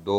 2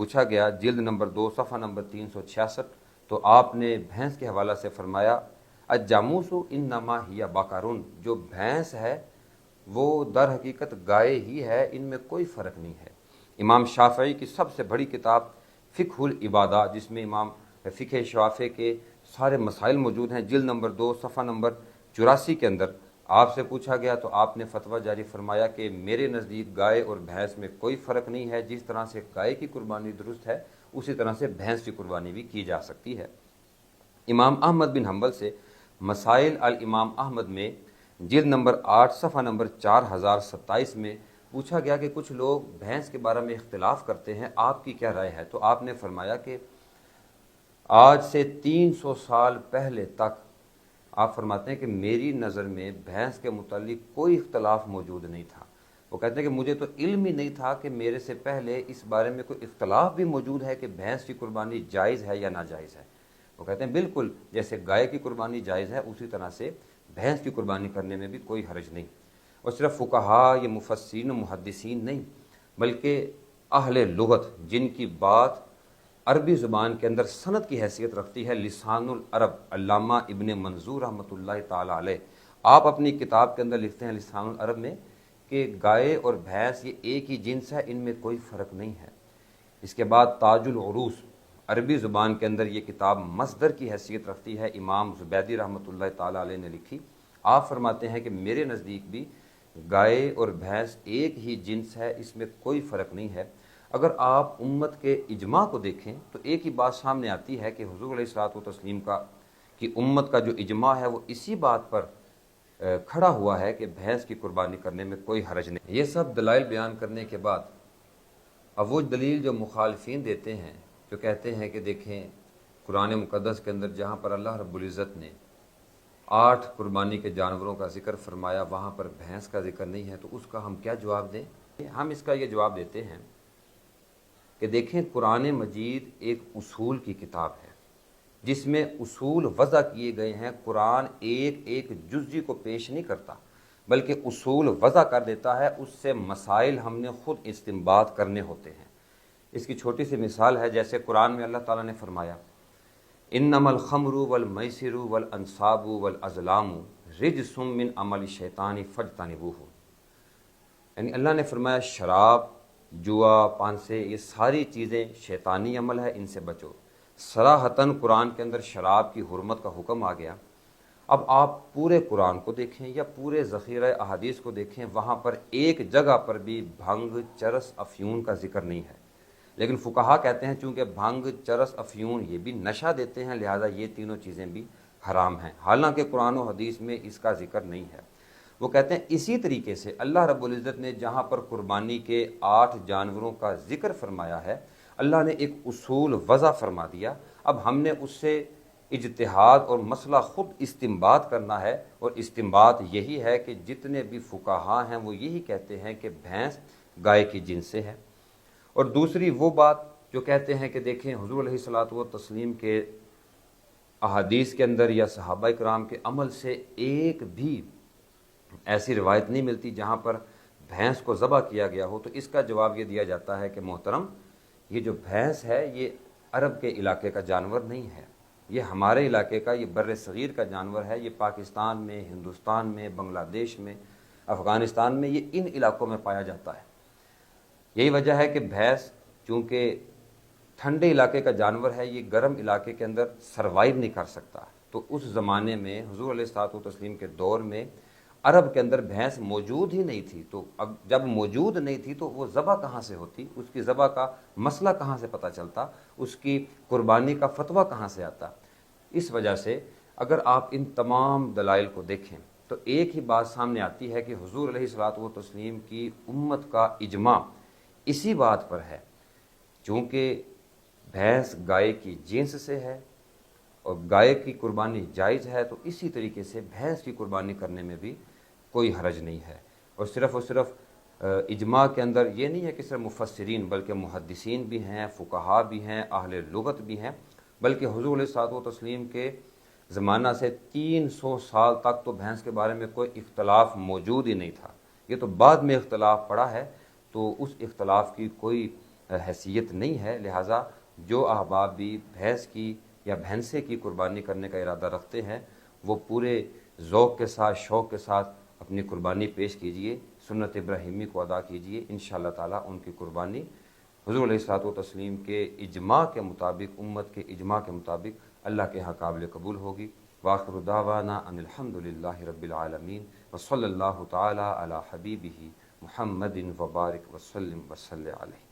پوچھا گیا جلد نمبر 2 صفحہ نمبر 366، تو آپ نے بھینس کے حوالہ سے فرمایا الجاموس انما ہی بقرٌ، جو بھینس ہے وہ در حقیقت گائے ہی ہے، ان میں کوئی فرق نہیں ہے۔ امام شافعی کی سب سے بڑی کتاب فقہ العبادہ، جس میں امام فقہ شافعی کے سارے مسائل موجود ہیں، جلد نمبر 2 صفحہ نمبر 84 کے اندر آپ سے پوچھا گیا تو آپ نے فتویٰ جاری فرمایا کہ میرے نزدیک گائے اور بھینس میں کوئی فرق نہیں ہے، جس طرح سے گائے کی قربانی درست ہے اسی طرح سے بھینس کی قربانی بھی کی جا سکتی ہے۔ امام احمد بن حنبل سے مسائل الامام احمد میں جلد نمبر 8 صفحہ نمبر 4027 میں پوچھا گیا کہ کچھ لوگ بھینس کے بارے میں اختلاف کرتے ہیں، آپ کی کیا رائے ہے؟ تو آپ نے فرمایا کہ آج سے 300 سال پہلے تک آپ فرماتے ہیں کہ میری نظر میں بھینس کے متعلق کوئی اختلاف موجود نہیں تھا۔ وہ کہتے ہیں کہ مجھے تو علم ہی نہیں تھا کہ میرے سے پہلے اس بارے میں کوئی اختلاف بھی موجود ہے کہ بھینس کی قربانی جائز ہے یا ناجائز ہے۔ وہ کہتے ہیں بالکل جیسے گائے کی قربانی جائز ہے اسی طرح سے بھینس کی قربانی کرنے میں بھی کوئی حرج نہیں۔ اور صرف فقہاء یا مفسرین و محدثین نہیں بلکہ اہل لغت، جن کی بات عربی زبان کے اندر سند کی حیثیت رکھتی ہے، لسان العرب علامہ ابن منظور رحمۃ اللہ تعالی علیہ، آپ اپنی کتاب کے اندر لکھتے ہیں لسان العرب میں کہ گائے اور بھینس یہ ایک ہی جنس ہے، ان میں کوئی فرق نہیں ہے۔ اس کے بعد تاج العروس عربی زبان کے اندر یہ کتاب مصدر کی حیثیت رکھتی ہے، امام زبیدی رحمۃ اللہ تعالی علیہ نے لکھی۔ آپ فرماتے ہیں کہ میرے نزدیک بھی گائے اور بھینس ایک ہی جنس ہے، اس میں کوئی فرق نہیں ہے۔ اگر آپ امت کے اجماع کو دیکھیں تو ایک ہی بات سامنے آتی ہے کہ حضور علیہ الصلوۃ والتسلیم کی امت کا جو اجماع ہے وہ اسی بات پر کھڑا ہوا ہے کہ بھینس کی قربانی کرنے میں کوئی حرج نہیں۔ یہ سب دلائل بیان کرنے کے بعد اب وہ دلیل جو مخالفین دیتے ہیں، جو کہتے ہیں کہ دیکھیں قرآن مقدس کے اندر جہاں پر اللہ رب العزت نے 8 قربانی کے جانوروں کا ذکر فرمایا وہاں پر بھینس کا ذکر نہیں ہے، تو اس کا ہم کیا جواب دیں؟ ہم اس کا یہ جواب دیتے ہیں کہ دیکھیں قرآن مجید ایک اصول کی کتاب ہے جس میں اصول وضع کیے گئے ہیں۔ قرآن ایک ایک جزئی کو پیش نہیں کرتا بلکہ اصول وضع کر دیتا ہے، اس سے مسائل ہم نے خود استنباط کرنے ہوتے ہیں۔ اس کی چھوٹی سی مثال ہے، جیسے قرآن میں اللہ تعالیٰ نے فرمایا انما الخمر والمیسر والانصاب والازلام رجس من عمل الشیطان فاجتنبوہ، یعنی اللہ نے فرمایا شراب، جوا، پانسے، یہ ساری چیزیں شیطانی عمل ہے، ان سے بچو۔ صراحتاً قرآن کے اندر شراب کی حرمت کا حکم آ گیا۔ اب آپ پورے قرآن کو دیکھیں یا پورے ذخیرہ احادیث کو دیکھیں، وہاں پر ایک جگہ پر بھی بھنگ، چرس، افیون کا ذکر نہیں ہے، لیکن فقہا کہتے ہیں چونکہ بھنگ، چرس، افیون یہ بھی نشہ دیتے ہیں، لہذا یہ تینوں چیزیں بھی حرام ہیں، حالانکہ قرآن و حدیث میں اس کا ذکر نہیں ہے۔ وہ کہتے ہیں اسی طریقے سے اللہ رب العزت نے جہاں پر قربانی کے 8 جانوروں کا ذکر فرمایا ہے، اللہ نے ایک اصول وضع فرما دیا۔ اب ہم نے اس سے اجتہاد اور مسئلہ خود استنباط کرنا ہے، اور استنباط یہی ہے کہ جتنے بھی فقہا ہیں وہ یہی کہتے ہیں کہ بھینس گائے کی جنس سے ہے۔ اور دوسری وہ بات جو کہتے ہیں کہ دیکھیں حضور علیہ الصلوۃ والتسلیم کے احادیث کے اندر یا صحابہ کرام کے عمل سے ایک بھی ایسی روایت نہیں ملتی جہاں پر بھینس کو ذبح کیا گیا ہو، تو اس کا جواب یہ دیا جاتا ہے کہ محترم، یہ جو بھینس ہے یہ عرب کے علاقے کا جانور نہیں ہے، یہ ہمارے علاقے کا، یہ بر صغیر کا جانور ہے، یہ پاکستان میں، ہندوستان میں، بنگلہ دیش میں، افغانستان میں، یہ ان علاقوں میں پایا جاتا ہے۔ یہی وجہ ہے کہ بھینس چونکہ ٹھنڈے علاقے کا جانور ہے، یہ گرم علاقے کے اندر سروائیو نہیں کر سکتا، تو اس زمانے میں حضور علیہ الصلوۃ والتسلیم کے دور میں عرب کے اندر بھینس موجود ہی نہیں تھی، تو اب جب موجود نہیں تھی تو وہ ذبح کہاں سے ہوتی، اس کی ذبح کا مسئلہ کہاں سے پتہ چلتا، اس کی قربانی کا فتویٰ کہاں سے آتا۔ اس وجہ سے اگر آپ ان تمام دلائل کو دیکھیں تو ایک ہی بات سامنے آتی ہے کہ حضور علیہ الصلوۃ والتسلیم کی امت کا اجماع اسی بات پر ہے، چونکہ بھینس گائے کی جنس سے ہے اور گائے کی قربانی جائز ہے، تو اسی طریقے سے بھینس کی قربانی کرنے میں بھی کوئی حرج نہیں ہے۔ اور صرف اجماع کے اندر یہ نہیں ہے کہ صرف مفسرین، بلکہ محدثین بھی ہیں، فقہا بھی ہیں، اہل لغت بھی ہیں، بلکہ حضور علیہ الصلوۃ والتسلیم کے زمانہ سے 300 سال تک تو بھینس کے بارے میں کوئی اختلاف موجود ہی نہیں تھا۔ یہ تو بعد میں اختلاف پڑا ہے، تو اس اختلاف کی کوئی حیثیت نہیں ہے، لہٰذا جو احباب بھی بھینس کی یا بھینسے کی قربانی کرنے کا ارادہ رکھتے ہیں وہ پورے ذوق کے ساتھ، شوق کے ساتھ اپنی قربانی پیش کیجئے، سنت ابراہیمی کو ادا کیجئے، انشاءاللہ تعالیٰ ان کی قربانی حضور علیہ الصلوۃ والتسلیم کے اجماع کے مطابق، امت کے اجماع کے مطابق اللہ کے ہاں قابل قبول ہوگی۔ وآخر دعوانا ان الحمد للہ رب العالمین وصلی اللہ تعالی علی حبیبہ محمد وبارک وسلم وصلی علیہ۔